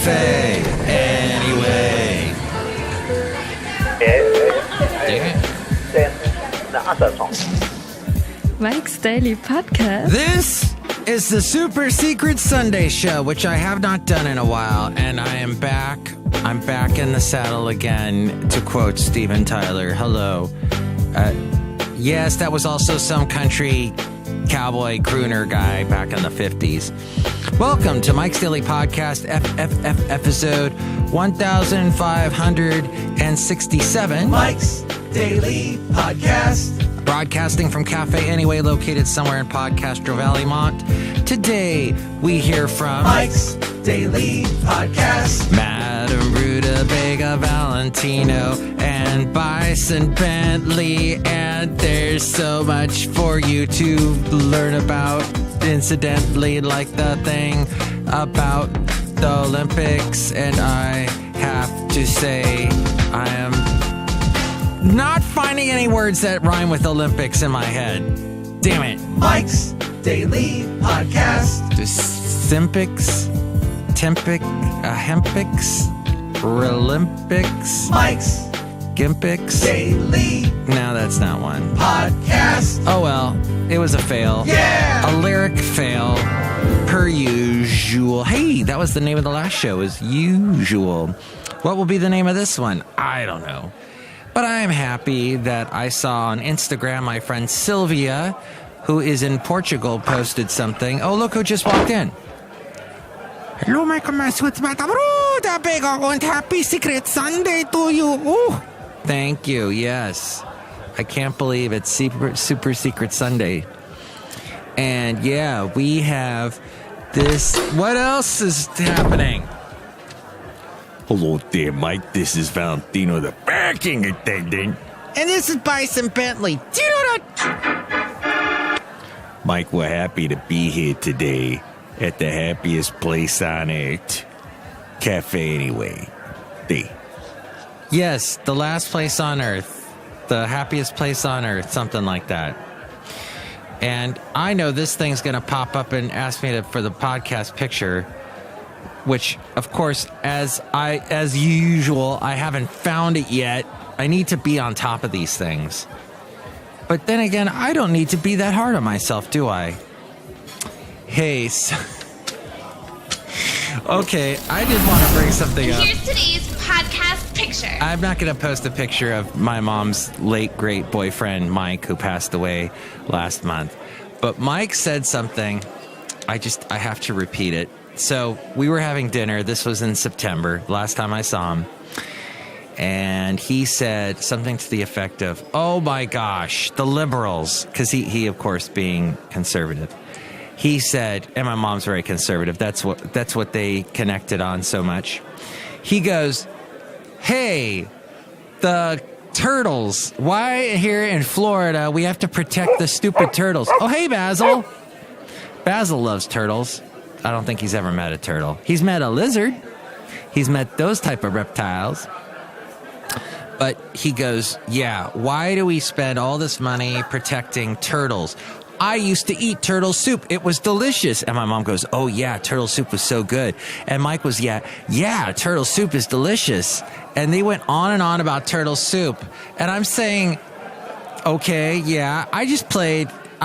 Café Anyway. Mike's Daily Podcast. This is the Super Secret Sunday Show, which I have not done in a while, and I am back. I'm back in the saddle again, to quote Steven Tyler. Hello. Yes, that was also some country cowboy crooner guy back in the 50s. Welcome to Mike's Daily Podcast, episode 1567. Mike's Daily Podcast. Broadcasting from Café Anyway, located somewhere in Podcastro Valleymont. Today, we hear from Mike's Daily Podcast. Madame Rootabega, Valentino, and Bison Bentley. And there's so much for you to learn about, incidentally, like the thing about the Olympics. And I have to say, I am not finding any words that rhyme with Olympics in my head. Damn it. Mike's Daily Podcast. Simpics, Tempic, Hempics, Relympics, Mike's Gimpics. Daily No, that's not one. Podcast. Oh well, it was a fail. Yeah! A lyric fail, per usual. Hey, that was the name of the last show, is Usual. What will be the name of this one? I don't know. But I am happy that I saw on Instagram my friend Sylvia, who is in Portugal, posted something. Oh, look who just walked in. Hello, my comments with Madame Rootabega, and happy Secret Sunday to you. Ooh. Thank you, yes. I can't believe it's super Secret Sunday. And yeah, we have this. What else is happening? Hello there, Mike. This is Valentino, the parking attendant. And this is Bison Bentley. Do you know that? Mike, we're happy to be here today at the happiest place on earth, Café Anyway. There. Yes, the last place on earth. The happiest place on earth, something like that. And I know this thing's going to pop up and ask me for the podcast picture, which, of course, as usual, I haven't found it yet. I need to be on top of these things. But then again, I don't need to be that hard on myself, do I? Hey, okay, I just want to bring something up. Here's today's podcast picture. I'm not going to post a picture of my mom's late great boyfriend, Mike, who passed away last month. But Mike said something. I have to repeat it. So we were having dinner. This was in September, last time I saw him. And he said something to the effect of, oh my gosh, the liberals, because he, of course, being conservative. He said, and my mom's very conservative. That's what they connected on so much. He goes, hey, the turtles, why here in Florida we have to protect the stupid turtles? Oh, hey, Basil. Basil loves turtles. I don't think he's ever met a turtle. He's met a lizard. He's met those type of reptiles. But he goes, yeah, why do we spend all this money protecting turtles? I used to eat turtle soup. It was delicious. And my mom goes, oh, yeah, turtle soup was so good. And Mike was, yeah, turtle soup is delicious. And they went on and on about turtle soup. And I'm saying, okay, yeah, I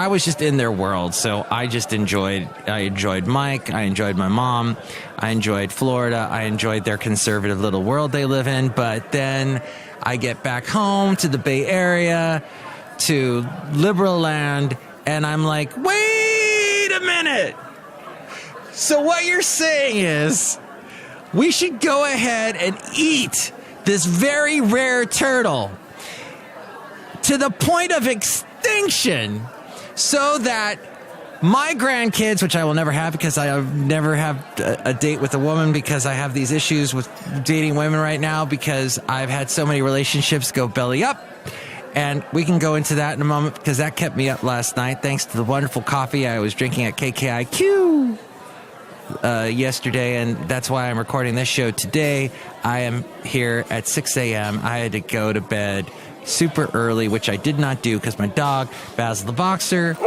was just in their world. So I enjoyed Mike. I enjoyed my mom. I enjoyed Florida. I enjoyed their conservative little world they live in. But then I get back home to the Bay Area, to liberal land, and I'm like, wait a minute. So what you're saying is we should go ahead and eat this very rare turtle to the point of extinction so that my grandkids, which I will never have because I never have a date with a woman because I have these issues with dating women right now because I've had so many relationships go belly up. And we can go into that in a moment because that kept me up last night thanks to the wonderful coffee I was drinking at KKIQ yesterday. And that's why I'm recording this show today. I am here at 6 a.m. I had to go to bed super early, which I did not do because my dog, Basil the Boxer,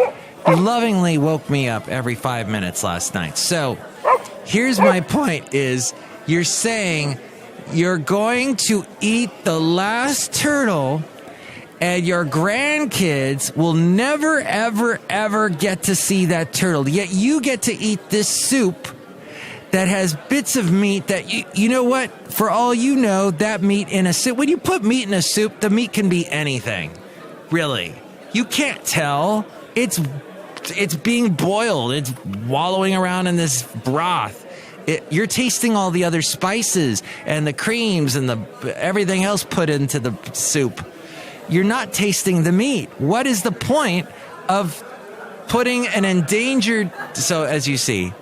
lovingly woke me up every 5 minutes last night. So here's my point is You're saying you're going to eat the last turtle and your grandkids will never, ever, ever get to see that turtle. Yet you get to eat this soup that has bits of meat that, you know what? For all you know, that meat in a soup, when you put meat in a soup, the meat can be anything. Really. You can't tell. It's being boiled. It's wallowing around in this broth. You're tasting all the other spices and the creams and everything else put into the soup. You're not tasting the meat. What is the point of putting an endangered... So as you see,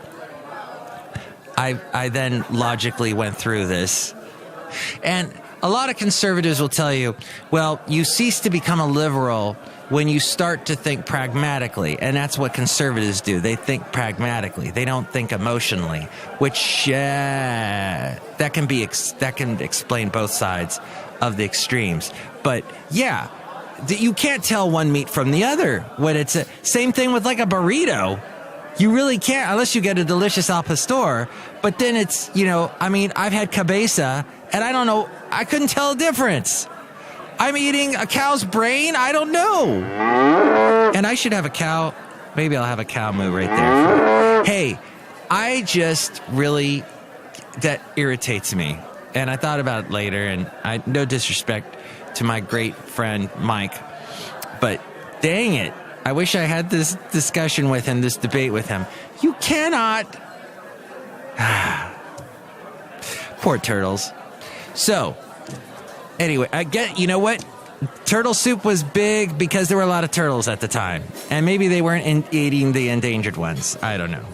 I then logically went through this. And a lot of conservatives will tell you, well, you cease to become a liberal when you start to think pragmatically. And that's what conservatives do. They think pragmatically. They don't think emotionally, which that can explain both sides of the extremes. But yeah, you can't tell one meat from the other. When it's same thing with like a burrito. You really can't unless you get a delicious al pastor. But then it's, I've had cabeza and I don't know. I couldn't tell a difference. I'm eating a cow's brain. I don't know. And I should have a cow. Maybe I'll have a cow moo right there. Hey, I just really, that irritates me. And I thought about it later, and no disrespect to my great friend Mike, but dang it, I wish I had this discussion with him, this debate with him. You cannot. Poor turtles. So, anyway, you know what? Turtle soup was big because there were a lot of turtles at the time. And maybe they weren't eating the endangered ones. I don't know.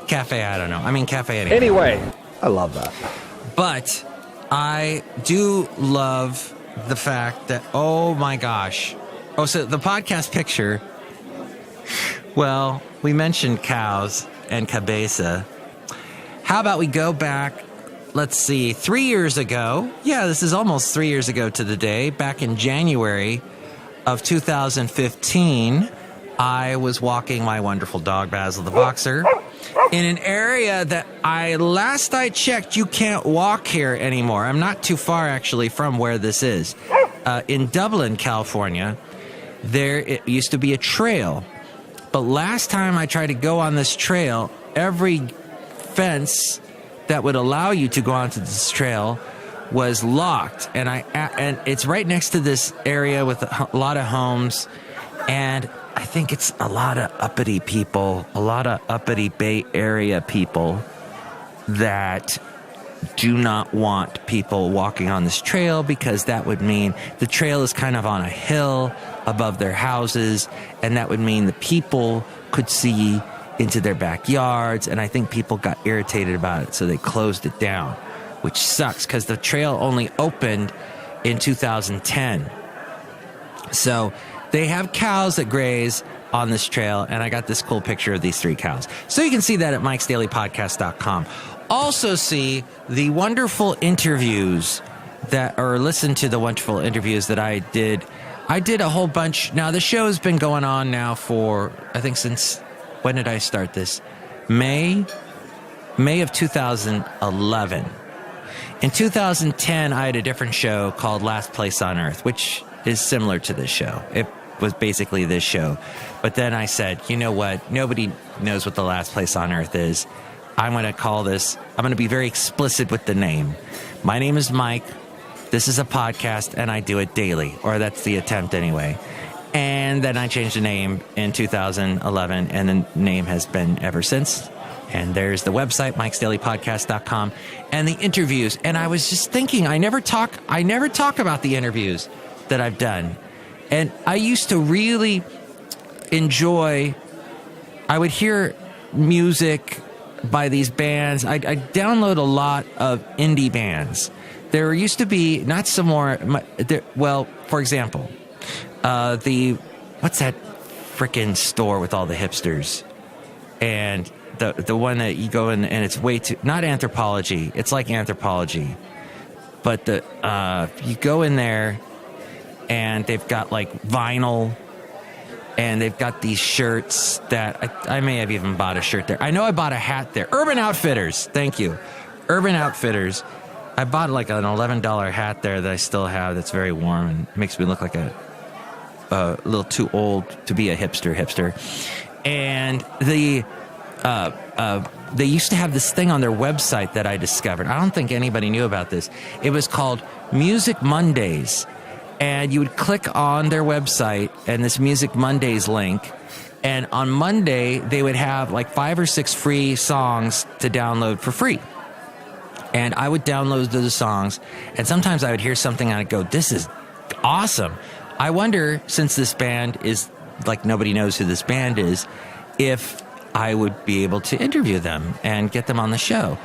Café Anyway. Anyway. I love that. But I do love the fact that, oh my gosh. Oh, so the podcast picture, well, we mentioned cows and cabeza. How about we go back, let's see, 3 years ago. Yeah, this is almost 3 years ago to the day. Back in January of 2015, I was walking my wonderful dog, Basil the Boxer, in an area that last I checked, you can't walk here anymore. I'm not too far, actually, from where this is. In Dublin, California, it used to be a trail. But last time I tried to go on this trail, every fence that would allow you to go onto this trail was locked. And it's right next to this area with a lot of homes. And I think it's a lot of uppity people, a lot of uppity Bay Area people that do not want people walking on this trail, because that would mean the trail is kind of on a hill above their houses, and that would mean the people could see into their backyards, and I think people got irritated about it, so they closed it down, which sucks because the trail only opened in 2010. So they have cows that graze on this trail, and I got this cool picture of these 3 cows. So you can see that at mikesdailypodcast.com. Also see the wonderful interviews listen to the wonderful interviews that I did. I did a whole bunch. Now, the show has been going on now for, I think since, when did I start this? May of 2011. In 2010, I had a different show called Last Place on Earth, which is similar to this show. It was basically this show. But then I said, you know what? Nobody knows what the last place on Earth is. I'm going to be very explicit with the name. My name is Mike. This is a podcast, and I do it daily, or that's the attempt anyway. And then I changed the name in 2011, and the name has been ever since. And there's the website, mikesdailypodcast.com, and the interviews. And I was just thinking, I never talk about the interviews that I've done. And I used to really enjoy, I would hear music by these bands. I download a lot of indie bands. There used to be not some more, well, for example, what's that frickin' store with all the hipsters? And the one that you go in and it's way too, not Anthropology, it's like Anthropology, but you go in there and they've got like vinyl, and they've got these shirts that I may have even bought a shirt there. I know I bought a hat there. Urban Outfitters, thank you. Urban Outfitters. I bought like an $11 hat there that I still have that's very warm and makes me look like a little too old to be a hipster. And they used to have this thing on their website that I discovered. I don't think anybody knew about this. It was called Music Mondays. And you would click on their website and this Music Mondays link. And on Monday, they would have like 5 or 6 free songs to download for free. And I would download those songs. And sometimes I would hear something and I'd go, this is awesome. I wonder, since this band is like nobody knows who this band is, if I would be able to interview them and get them on the show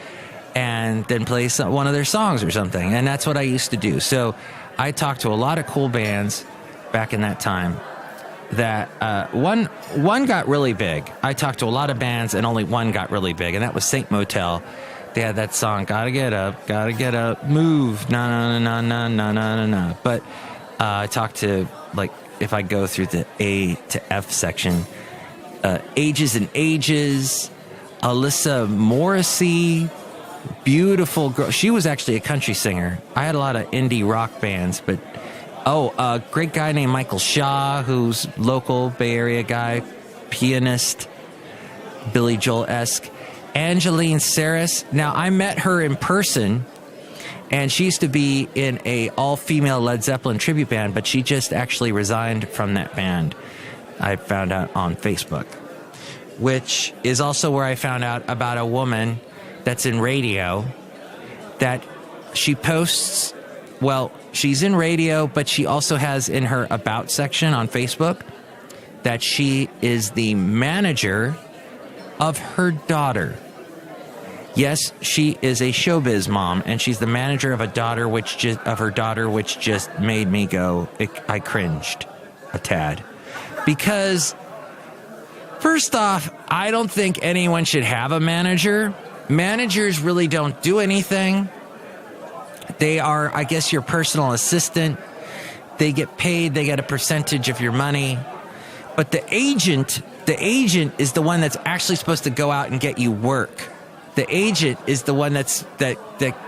and then play one of their songs or something. And that's what I used to do. So I talked to a lot of cool bands back in that time that one got really big. I talked to a lot of bands and only one got really big, and that was Saint Motel. They had that song, gotta get up, move, na. But I talked to, like, if I go through the A to F section, Ages and Ages, Alyssa Morrissey, beautiful girl. She was actually a country singer. I had a lot of indie rock bands, but a great guy named Michael Shaw, who's local Bay Area guy, pianist, Billy Joel-esque. Angeline Saris. Now, I met her in person, and she used to be in a all-female Led Zeppelin tribute band, but she just actually resigned from that band. I found out on Facebook, which is also where I found out about a woman that's in radio that she posts, well, she's in radio, but she also has in her About section on Facebook that she is the manager of her daughter. Yes, she is a showbiz mom, and she's the manager of her daughter, which just made me go, I cringed a tad. Because, first off, I don't think anyone should have a manager. Managers really don't do anything. They are, I guess, your personal assistant. They get paid. They get a percentage of your money. But the agent is the one that's actually supposed to go out and get you work. The agent is the one that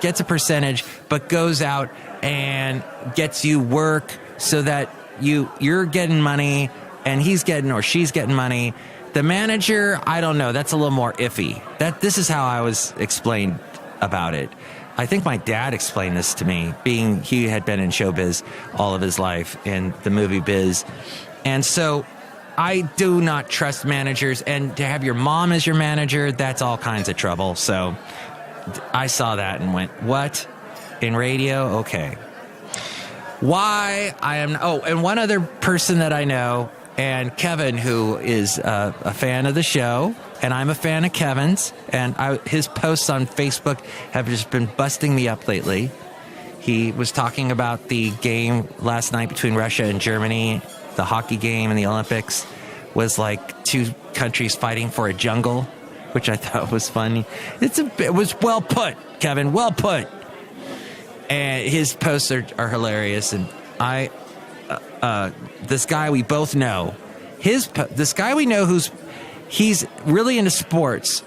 gets a percentage, but goes out and gets you work so that you're getting money and he's getting or she's getting money. The manager, I don't know. That's a little more iffy. This is how I was explained about it. I think my dad explained this to me, being he had been in showbiz all of his life in the movie biz. And so I do not trust managers, and to have your mom as your manager, that's all kinds of trouble. So I saw that and went, what? In radio? Okay. And one other person that I know, and Kevin, who is a fan of the show, and I'm a fan of Kevin's, and his posts on Facebook have just been busting me up lately. He was talking about the game last night between Russia and Germany. The hockey game in the Olympics was like two countries fighting for a jungle, which I thought was funny. It was well put, Kevin, well put. And his posts are hilarious. And this guy we both know, this guy we know he's really into sports.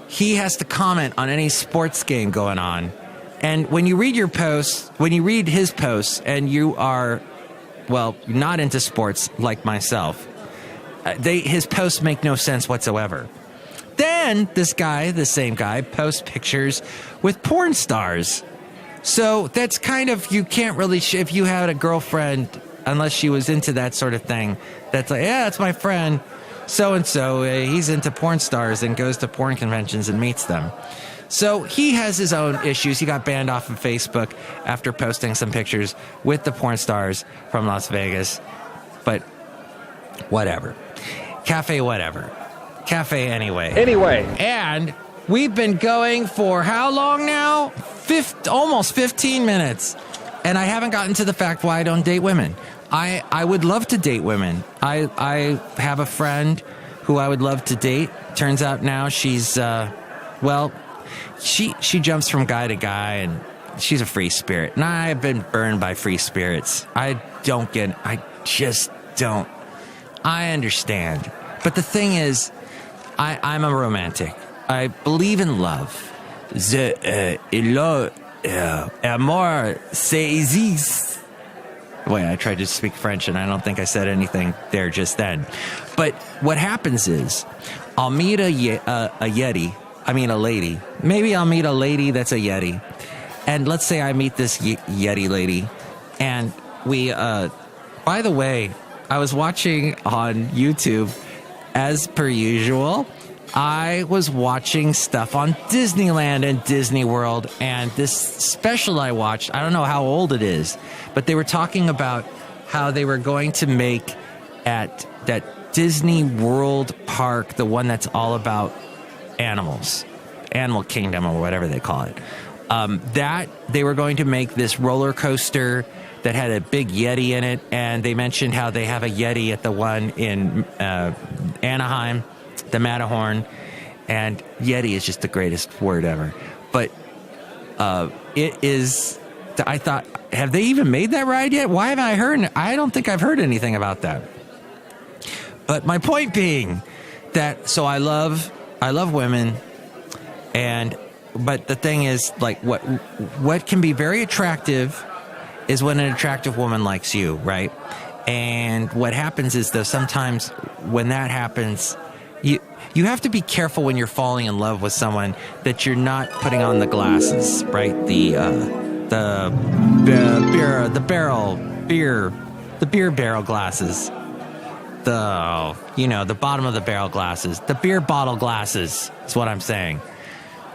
He has to comment on any sports game going on. And when you read his posts, and you are, well, not into sports like myself, his posts make no sense whatsoever. Then the same guy, posts pictures with porn stars. So that's kind of, you can't really, if you had a girlfriend, unless she was into that sort of thing, that's like, yeah, that's my friend, so-and-so, he's into porn stars and goes to porn conventions and meets them. So he has his own issues. He got banned off of Facebook after posting some pictures with the porn stars from Las Vegas. But whatever. Café Anyway. And we've been going for how long now? Almost 15 minutes. And I haven't gotten to the fact why I don't date women. I would love to date women. I have a friend who I would love to date. Turns out now she's, she jumps from guy to guy, and she's a free spirit. And I've been burned by free spirits. I just don't. I understand. But the thing is, I'm a romantic. I believe in love. moi, c'est easy. Wait, I tried to speak French and I don't think I said anything there just then. But what happens is I'll meet a Yeti. I mean, a lady. Maybe I'll meet a lady that's a Yeti. And let's say I meet this Yeti lady. And we, by the way, I was watching on YouTube, as per usual, I was watching stuff on Disneyland and Disney World, and this special I watched, I don't know how old it is, but they were talking about how they were going to make at that Disney World park, the one that's all about animals, Animal Kingdom or whatever they call it, that they were going to make this roller coaster that had a big Yeti in it, and they mentioned how they have a Yeti at the one in Anaheim, the Matterhorn, and Yeti is just the greatest word ever. But it is, I thought, have they even made that ride yet? Why haven't I heard? I don't think I've heard anything about that. But my point being that, so I love women, but the thing is, like, what can be very attractive is when an attractive woman likes you, right? And what happens is, though, sometimes when that happens, you have to be careful when you're falling in love with someone that you're not putting on the glasses, right? The beer barrel glasses, the bottom of the barrel glasses, the beer bottle glasses is what I'm saying.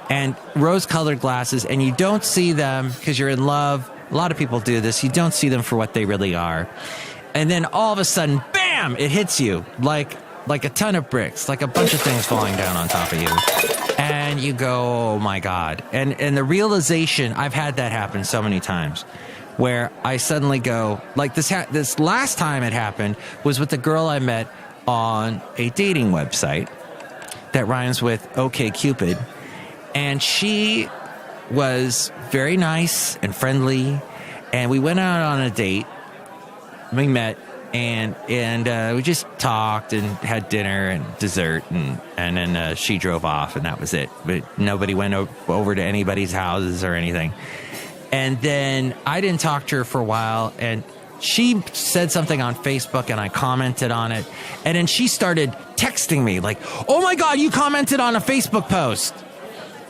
And rose-colored glasses, and you don't see them because you're in love. A lot of people do this. You don't see them for what they really are. And then all of a sudden, bam, it hits you like a ton of bricks, like a bunch of things falling down on top of you. And you go, oh my God. And the realization, I've had that happen so many times, where I suddenly go, like this last time it happened was with the girl I met on a dating website that rhymes with OkCupid. And she was very nice and friendly, and we went out on a date. We met, and we just talked and had dinner and dessert, and then she drove off, and that was it. But nobody went over to anybody's houses or anything. And then I didn't talk to her for a while, and she said something on Facebook, and I commented on it, and then she started texting me like, "Oh my God, you commented on a Facebook post."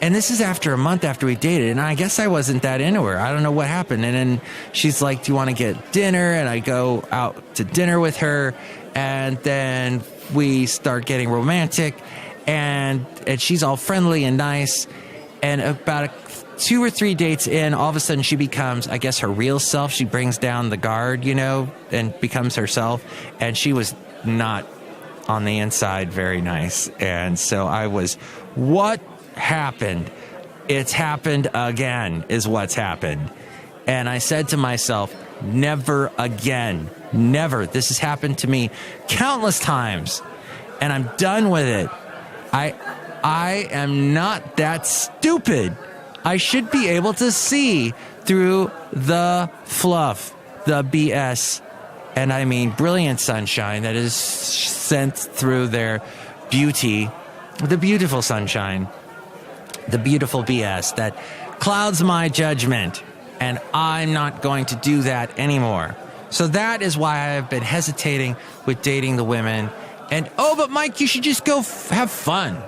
And this is after a month after we dated, and I guess I wasn't that into her. I don't know what happened. And then she's like, "Do you want to get dinner?" And I go out to dinner with her, and then we start getting romantic, and she's all friendly and nice. And about 2 or 3 dates in, all of a sudden she becomes, I guess, her real self. She brings down the guard, and becomes herself. And she was not on the inside very nice. And so I was, what happened? It's happened again, is what's happened. And I said to myself, never again. Never. This has happened to me countless times, and I'm done with it. I am not that stupid. I should be able to see through the fluff, the BS, and I mean brilliant sunshine that is sent through their beauty, the beautiful sunshine, the beautiful BS that clouds my judgment, and I'm not going to do that anymore. So that is why I've been hesitating with dating the women. And, but Mike, you should just go have fun.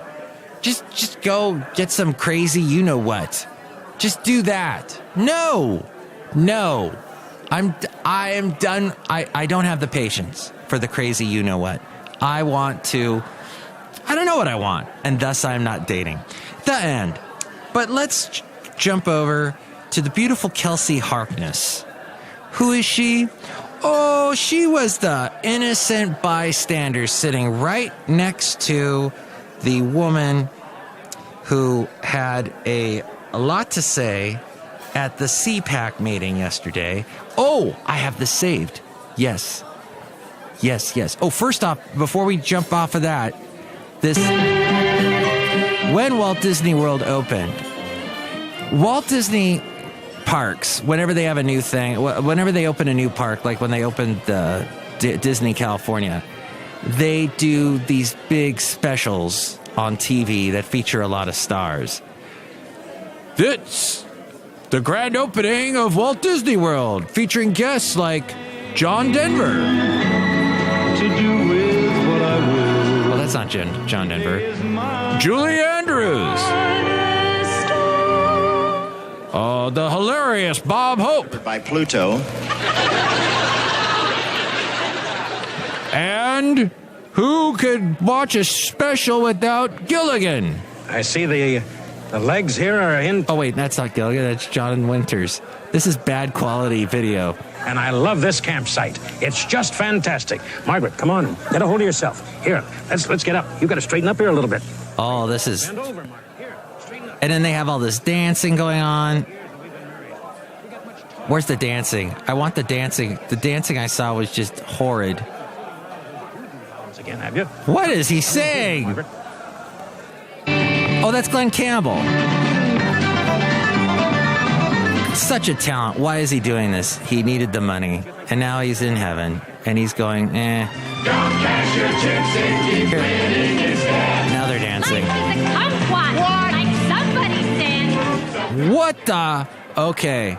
Just go get some crazy you-know-what. Just do that. No. I am done. I don't have the patience for the crazy you-know-what. I don't know what I want, and thus I'm not dating. The end. But let's jump over to the beautiful Kelsey Harkness. Who is she? Oh, she was the innocent bystander sitting right next to the woman who had a lot to say at the CPAC meeting yesterday. Oh, I have this saved. Yes. Oh, first off, before we jump off of that, when Walt Disney World opened, Walt Disney parks, whenever they have a new thing, whenever they open a new park, like when they opened the Disney California, they do these big specials on TV that feature a lot of stars. It's the grand opening of Walt Disney World, featuring guests like John Denver. To do with what I will. Well, that's not John Denver. Julie Andrews. The hilarious Bob Hope. By Pluto. And who could watch a special without Gilligan? I see the legs here are in. Oh, wait, that's not Gilligan. That's John Winters. This is bad quality video. And I love this campsite. It's just fantastic. Margaret, come on. Get a hold of yourself. Here, let's get up. You got to straighten up here a little bit. Oh, this is... Bend over, Margaret. Here, straighten up. And then they have all this dancing going on. Where's the dancing? I want the dancing. The dancing I saw was just horrid. Once again, have you? What is he saying? Margaret. Oh, that's Glenn Campbell. Such a talent. Why is he doing this? He needed the money. And now he's in heaven. And he's going, eh. Don't cash your chips and keep winning instead. Now they're dancing. Like he's a kumquat. Like somebody said. What the? Okay.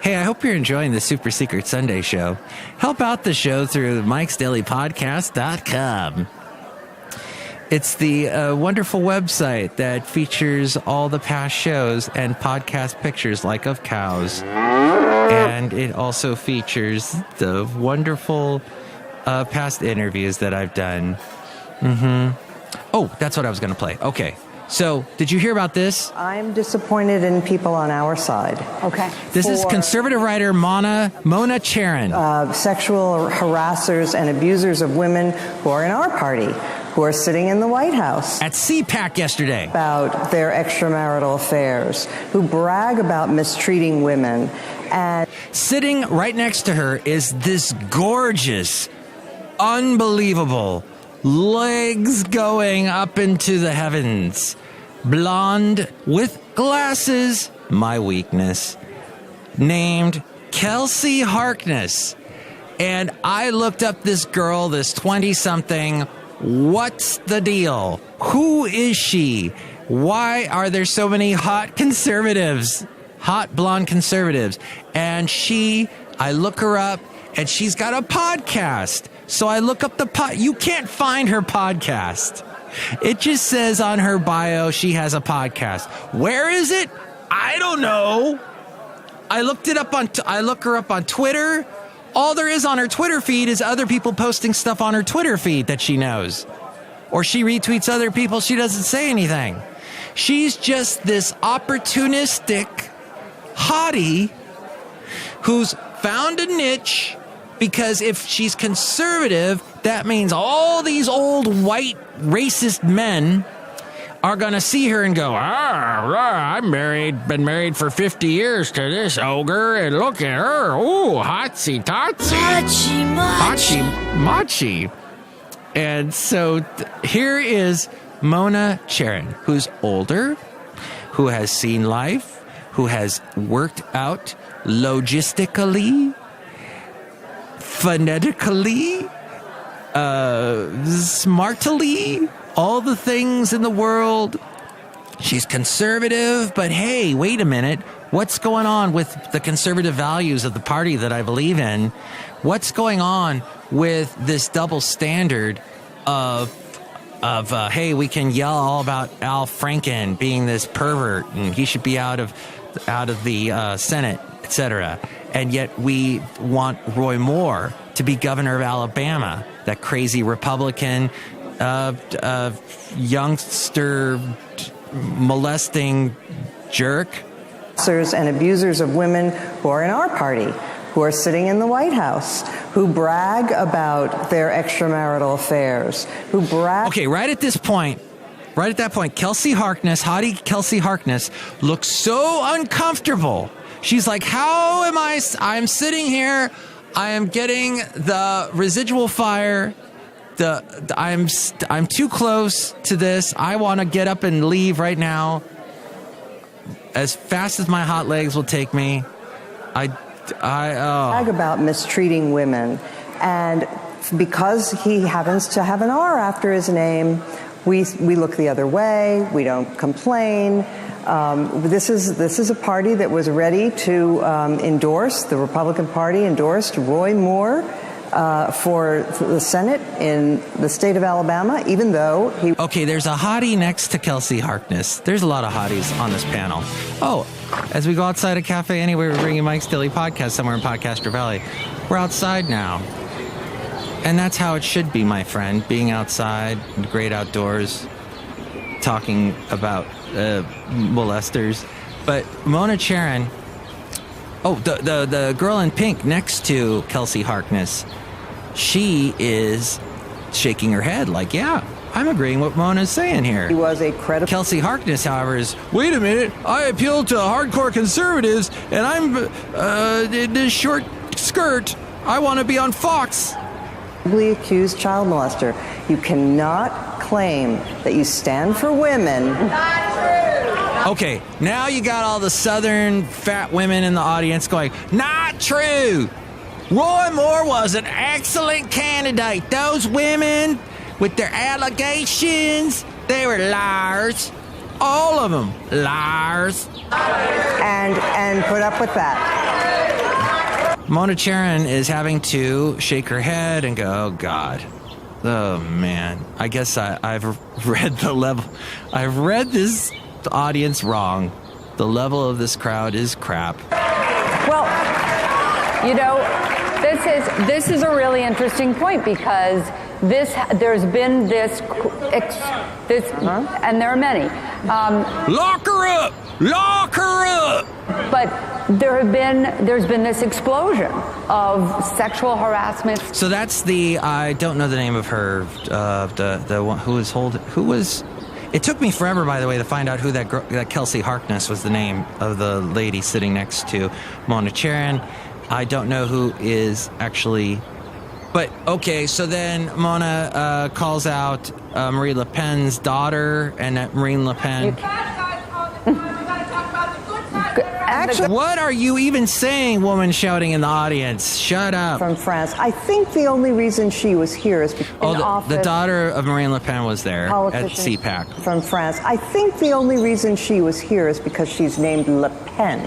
Hey, I hope you're enjoying the Super Secret Sunday show. Help out the show through mikesdailypodcast.com. It's the wonderful website that features all the past shows and podcast pictures like of cows. And it also features the wonderful past interviews that I've done. Oh, that's what I was going to play. Okay. So, did you hear about this? I'm disappointed in people on our side. Okay. This is conservative writer Mona Charen. Sexual harassers and abusers of women who are in our party, who are sitting in the White House. At CPAC yesterday. About their extramarital affairs, who brag about mistreating women. And sitting right next to her is this gorgeous, unbelievable, legs going up into the heavens, blonde with glasses, my weakness, named Kelsey Harkness. And I looked up this girl, this 20-something. What's the deal? Who is she? Why are there so many hot conservatives? Hot blonde conservatives. And I look her up, and she's got a podcast. So I look up you can't find her podcast. It just says on her bio she has a podcast. Where is it? I don't know. I looked it up I look her up on Twitter. All there is on her Twitter feed is other people posting stuff on her Twitter feed that she knows. Or she retweets other people, she doesn't say anything. She's just this opportunistic hottie who's found a niche. Because if she's conservative, that means all these old white racist men are going to see her and go, I'm been married for 50 years to this ogre, and look at her. Ooh, hotsy-totsy. Hachi-machi. And so here is Mona Charen, who's older, who has seen life, who has worked out logistically, phonetically, smartly, all the things in the world. She's conservative, but hey, wait a minute. What's going on with the conservative values of the party that I believe in? What's going on with this double standard of hey, we can yell all about Al Franken being this pervert and he should be out of the Senate, etc. And yet we want Roy Moore to be governor of Alabama, that crazy Republican, youngster molesting jerk. And abusers of women who are in our party, who are sitting in the White House, who brag about their extramarital affairs, who brag... Okay, right at that point, Kelsey Harkness, hottie Kelsey Harkness, looks so uncomfortable. She's like, how am I'm sitting here, I am getting the residual fire, I'm too close to this, I want to get up and leave right now, as fast as my hot legs will take me. Brag about mistreating women, and because he happens to have an R after his name, we look the other way, we don't complain. This is a party that was ready to endorse, the Republican Party endorsed Roy Moore for the Senate in the state of Alabama, even though he... Okay, there's a hottie next to Kelsey Harkness. There's a lot of hotties on this panel. Oh, as we go outside of Café Anyway, we're bringing Mike's Daily Podcast somewhere in Podcaster Valley. We're outside now. And that's how it should be, my friend, being outside, in the great outdoors, talking about molesters. But Mona Charen, the girl in pink next to Kelsey Harkness, she is shaking her head like, yeah, I'm agreeing with what Mona's saying here. He was a credible... Kelsey Harkness, however, is, wait a minute, I appeal to hardcore conservatives, and I'm in this short skirt. I want to be on Fox. Accused child molester. You cannot claim that you stand for women. Okay, now you got all the southern fat women in the audience going, not true. Roy Moore was an excellent candidate. Those women with their allegations, they were liars. All of them, liars. And put up with that. Mona Charen is having to shake her head and go, oh, God. Oh, man. I guess I've read the level. I've read this audience wrong. The level of this crowd is crap. Well, you know, this is a really interesting point because there's been this, and there are many. Lock her up! Lock her up! But there's been this explosion of sexual harassment. So that's I don't know the name of her, the one who was. It took me forever, by the way, to find out who that Kelsey Harkness was the name of the lady sitting next to Mona Charen. I don't know who is actually, but okay. So then Mona calls out Marine Le Pen's daughter, and that Marine Le Pen. Actually, what are you even saying, woman shouting in the audience? Shut up. From France. I think the only reason she was here is because the daughter of Marine Le Pen was there at CPAC. From France. I think the only reason she was here is because she's named Le Pen.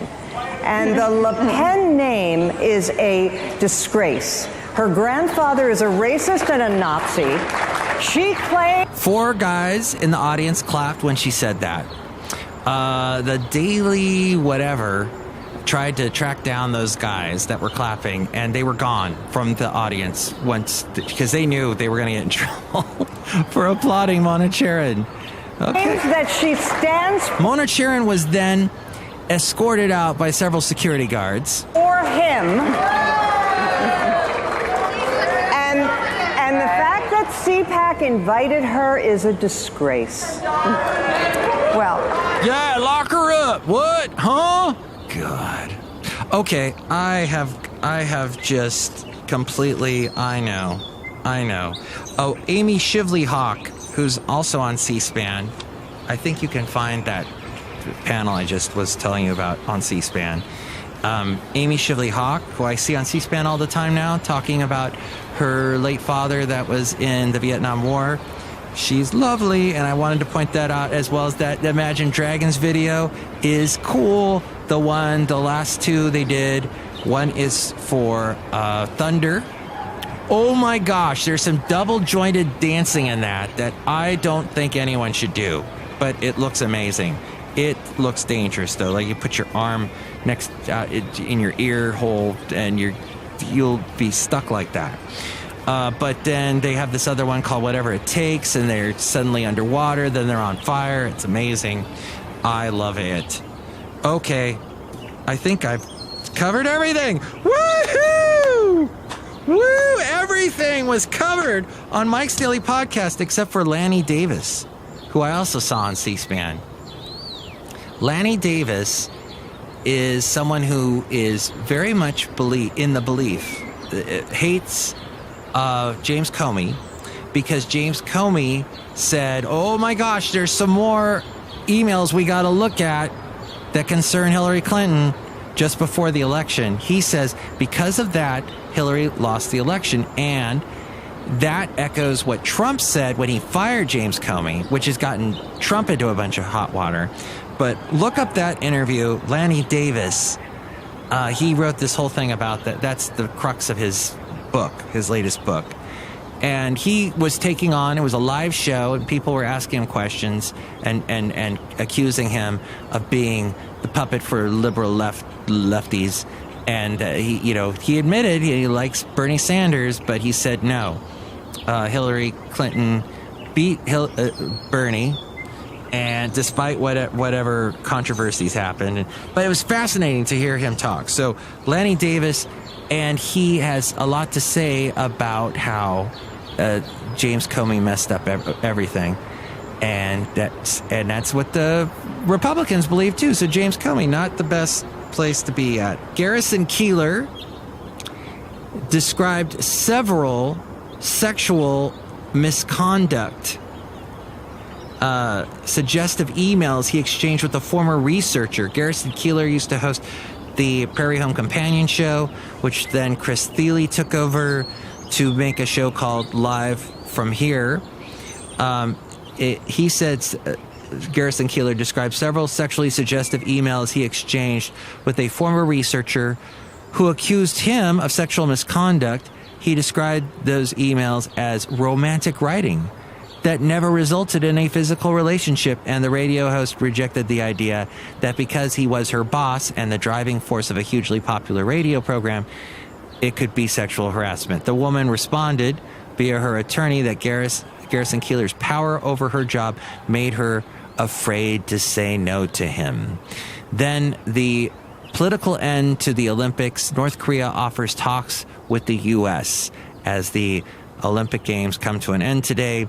And the Le Pen name is a disgrace. Her grandfather is a racist and a Nazi. She claimed... 4 guys in the audience clapped when she said that. The Daily whatever tried to track down those guys that were clapping, and they were gone from the audience once because they knew they were going to get in trouble for applauding Mona Charen. Okay. That she stands... Mona Charen was then escorted out by several security guards. For him. And the fact that CPAC invited her is a disgrace. Well... Yeah, lock her up. What? Huh? God. Okay, I have just completely... I know. Oh, Amy Shively Hawk, who's also on C-SPAN. I think you can find that panel I just was telling you about on C-SPAN. Amy Shively Hawk, who I see on C-SPAN all the time now, talking about her late father that was in the Vietnam War. She's lovely, and I wanted to point that out, as well as that Imagine Dragons video is cool. The last 2 they did. One is for Thunder. Oh my gosh, there's some double-jointed dancing in that I don't think anyone should do, but it looks amazing. It looks dangerous, though. Like you put your arm next in your ear hole, and you'll be stuck like that. But then they have this other one called Whatever It Takes, and they're suddenly underwater, then they're on fire. It's amazing. I love it. Okay, I think I've covered everything. Woohoo! Woo! Everything was covered on Mike's Daily Podcast except for Lanny Davis, who I also saw on C-SPAN. Lanny Davis is someone who is very much in the belief, hates James Comey, because James Comey said, oh my gosh, there's some more emails we got to look at that concern Hillary Clinton just before the election. He says because of that, Hillary lost the election, and that echoes what Trump said when he fired James Comey, which has gotten Trump into a bunch of hot water. But look up that interview. Lanny Davis, he wrote this whole thing about that. That's the crux of his book, his latest book. And he was taking on, it was a live show, and people were asking him questions and accusing him of being the puppet for liberal lefties. And he admitted he likes Bernie Sanders, but he said no. Hillary Clinton beat Bernie, and despite whatever controversies happened. But it was fascinating to hear him talk. So Lanny Davis, and he has a lot to say about how James Comey messed up everything. And that's what the Republicans believe too. So James Comey, not the best place to be at. Garrison Keillor described several sexual misconduct, suggestive emails he exchanged with a former researcher. Garrison Keillor used to host the Prairie Home Companion show, which then Chris Thiele took over to make a show called Live from Here. He said Garrison Keillor described several sexually suggestive emails he exchanged with a former researcher who accused him of sexual misconduct. He described those emails as romantic writing that never resulted in a physical relationship, and the radio host rejected the idea that because he was her boss and the driving force of a hugely popular radio program, it could be sexual harassment. The woman responded via her attorney that Garrison Keillor's power over her job made her afraid to say no to him. Then the political end to the Olympics. North Korea offers talks with the U.S. as the Olympic Games come to an end today.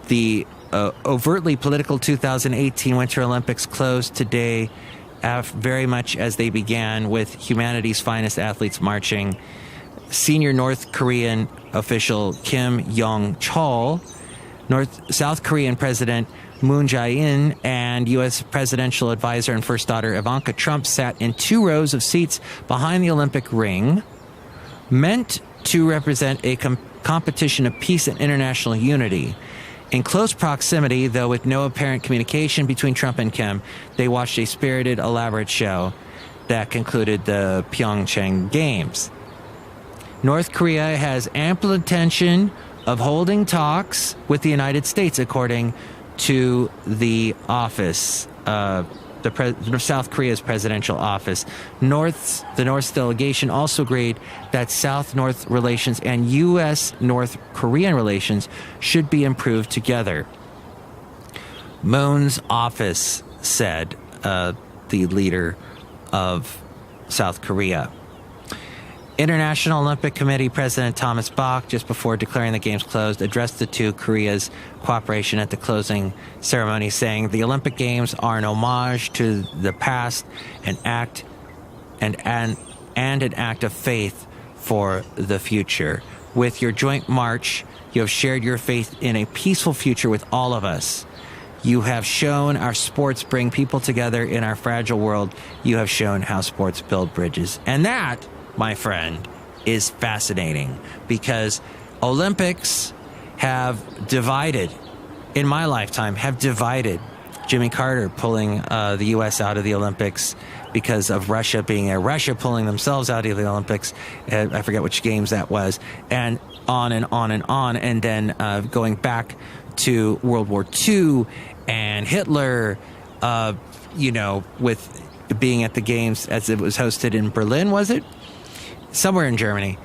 The overtly political 2018 Winter Olympics closed today very much as they began, with humanity's finest athletes marching. Senior North Korean official Kim Yong-chol, South Korean President Moon Jae-in, and U.S. presidential advisor and first daughter Ivanka Trump sat in 2 rows of seats behind the Olympic ring, meant to represent a competition of peace and international unity. In close proximity, though with no apparent communication between Trump and Kim, they watched a spirited, elaborate show that concluded the Pyeongchang Games. North Korea has ample intention of holding talks with the United States, according to the office, South Korea's presidential office. The North's delegation also agreed that South-North relations and U.S.-North Korean relations should be improved together. Moon's office said, the leader of South Korea. International Olympic Committee President Thomas Bach, just before declaring the games closed, addressed the two Koreas' cooperation at the closing ceremony, saying the Olympic Games are an homage to the past, an act of faith for the future. With your joint march, you have shared your faith in a peaceful future with all of us. You have shown our sports bring people together in our fragile world. You have shown how sports build bridges. And that, my friend, is fascinating, because Olympics have divided, in my lifetime, have divided. Jimmy Carter pulling the U.S. out of the Olympics because of Russia being there, Russia pulling themselves out of the Olympics. I forget which games that was, and on and on and on. And then going back to World War II and Hitler, with being at the games as it was hosted in Berlin, was it? Somewhere in Germany.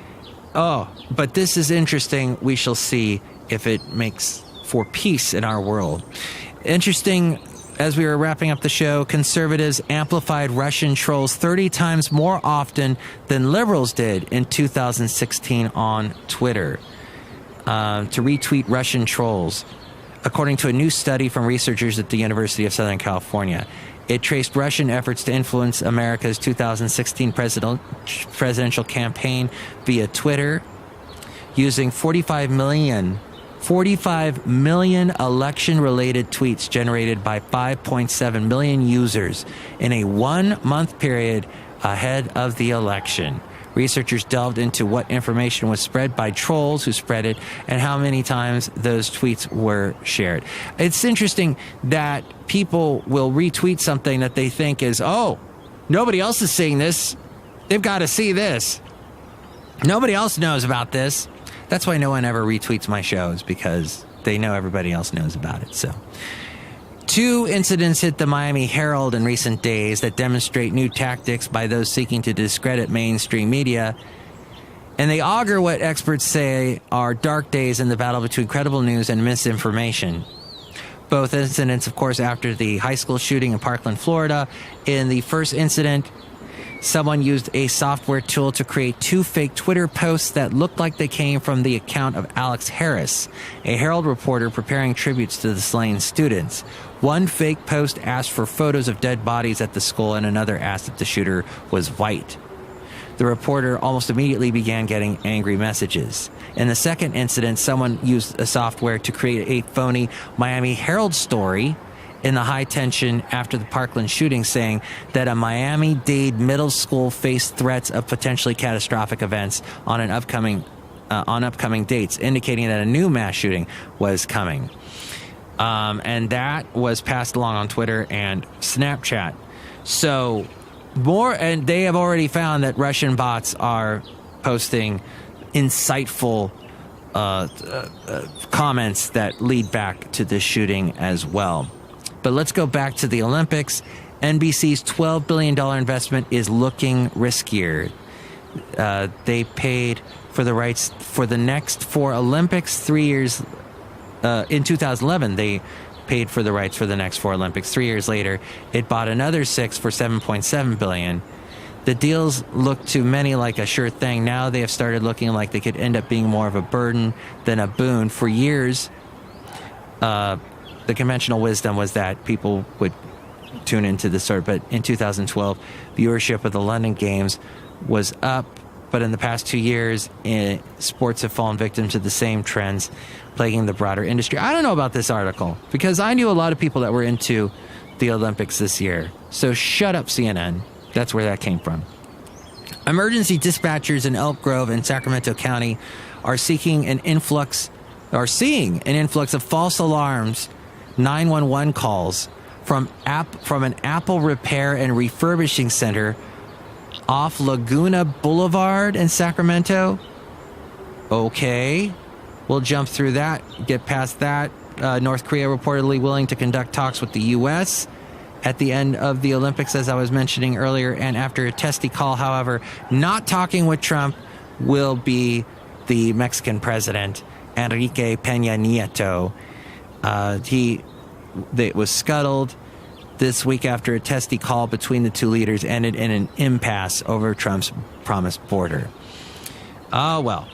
Oh, but this is interesting. We shall see if it makes for peace in our world. Interesting, as we were wrapping up the show, conservatives amplified Russian trolls 30 times more often than liberals did in 2016 on Twitter to retweet Russian trolls, according to a new study from researchers at the University of Southern California. It traced Russian efforts to influence America's 2016 presidential campaign via Twitter, using 45 million election-related tweets generated by 5.7 million users in a 1-month period ahead of the election. Researchers delved into what information was spread by trolls who spread it and how many times those tweets were shared. It's interesting that people will retweet something that they think is, oh, nobody else is seeing this. They've got to see this. Nobody else knows about this. That's why no one ever retweets my shows, because they know everybody else knows about it. So, 2 incidents hit the Miami Herald in recent days that demonstrate new tactics by those seeking to discredit mainstream media. And they augur what experts say are dark days in the battle between credible news and misinformation. Both incidents, of course, after the high school shooting in Parkland, Florida. In the first incident, someone used a software tool to create 2 fake Twitter posts that looked like they came from the account of Alex Harris, a Herald reporter preparing tributes to the slain students. One fake post asked for photos of dead bodies at the school, and another asked if the shooter was white. The reporter almost immediately began getting angry messages. In the second incident, someone used a software to create a phony Miami Herald story in the high tension after the Parkland shooting, saying that a Miami-Dade middle school faced threats of potentially catastrophic events on upcoming dates, indicating that a new mass shooting was coming. And that was passed along on Twitter and Snapchat. So and they have already found that Russian bots are posting insightful comments that lead back to this shooting as well. But let's go back to the Olympics. NBC's $12 billion investment is looking riskier. They paid for the rights for the next 4 Olympics 3 years. In 2011, they paid for the rights for the next 4 Olympics. 3 years later, it bought another 6 for $7.7 billion. The deals look to many like a sure thing. Now they have started looking like they could end up being more of a burden than a boon. For years, the conventional wisdom was that people would tune into the sort, but in 2012, viewership of the London Games was up, but in the past 2 years, sports have fallen victim to the same trends plaguing the broader industry. I don't know about this article, because I knew a lot of people that were into the Olympics this year. So shut up, CNN. That's where that came from. Emergency dispatchers in Elk Grove and Sacramento County are seeing an influx of false alarms 911 calls from an Apple repair and refurbishing center off Laguna Boulevard in Sacramento. Okay, we'll jump through that, get past that. North Korea reportedly willing to conduct talks with the U.S. at the end of the Olympics, as I was mentioning earlier. And after a testy call, however, not talking with Trump will be the Mexican president, Enrique Peña Nieto. It was scuttled this week after a testy call between the two leaders ended in an impasse over Trump's promised border. Oh, well,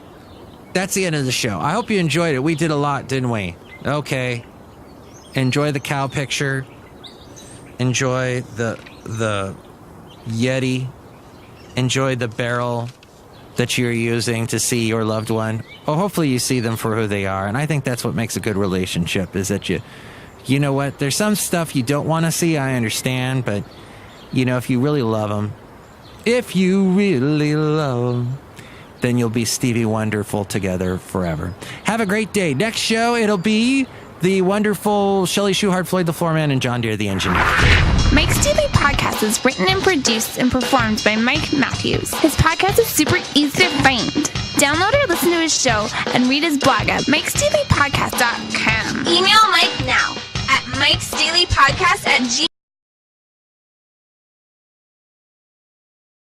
that's the end of the show. I hope you enjoyed it. We did a lot, didn't we? Okay. Enjoy the cow picture. Enjoy the Yeti. Enjoy the barrel that you're using to see your loved one. Oh, hopefully you see them for who they are. And I think that's what makes a good relationship, is that you know what? There's some stuff you don't want to see, I understand, but, if you really love them, then you'll be Stevie Wonderful together forever. Have a great day. Next show, it'll be the wonderful Chely Shoehart, Floyd the Floorman, and John Deere the engineer. Mike's Daily Podcast is written and produced and performed by Mike Matthews. His podcast is super easy to find. Download or listen to his show and read his blog at mikesdailypodcast.com. Email Mike now at mikesdailypodcast@gmail.com.